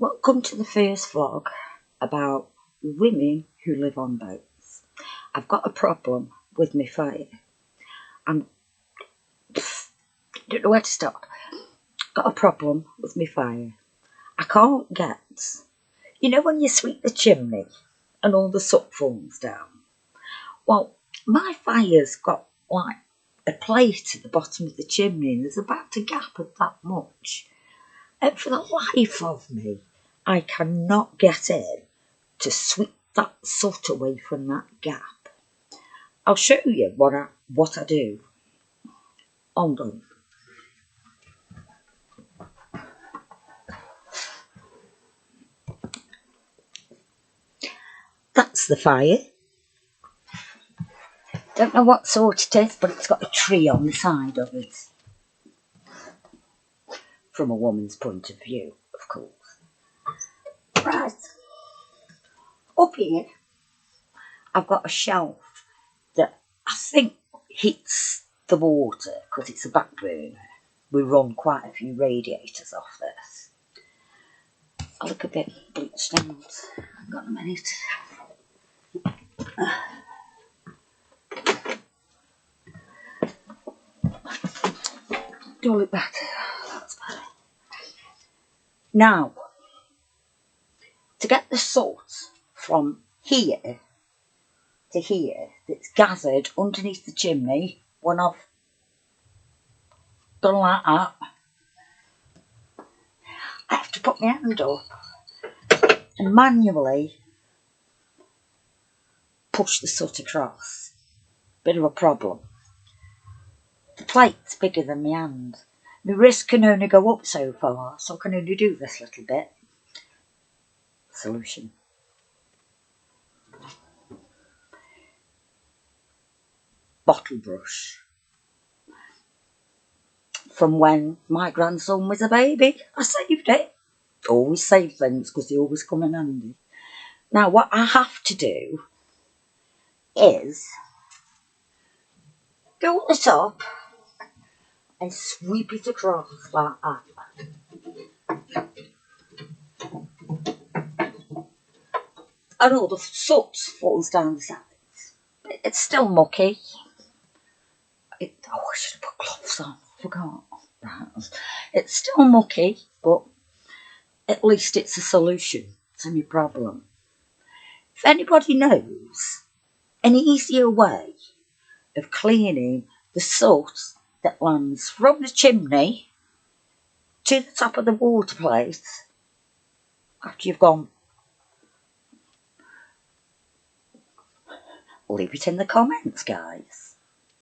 Welcome to the first vlog about women who live on boats. I've got a problem with my fire. Don't know where to start. Got a problem with my fire. I can't get, when you sweep the chimney and all the soot falls down. Well, my fire's got like a plate at the bottom of the chimney and there's about a gap of that much. And for the life of me, I cannot get in to sweep that soot away from that gap. I'll show you what I do. Hold on. That's the fire. Don't know what sort it is, but it's got a tree on the side of it. From a woman's point of view, of course. Right. Up here, I've got a shelf that I think heats the water because it's a back burner. We run quite a few radiators off this. I look a bit bleached out. I've got a minute. Do look better. That's better. Now, to get the soot from here to here that's gathered underneath the chimney when I've done like that, I have to put my hand up and manually push the soot across. Bit of a problem. The plate's bigger than my hand. My wrist can only go up so far, so I can only do this little bit. Solution. Bottle brush. From when my grandson was a baby, I saved it. Always save things because they always come in handy. Now what I have to do is go at the top and sweep it across like that. And all the soot falls down the sides. It's still mucky. I should have put gloves on. I forgot. It's still mucky, but at least it's a solution to my problem. If anybody knows an easier way of cleaning the soot that lands from the chimney to the top of the water plate after you've gone, leave it in the comments, guys.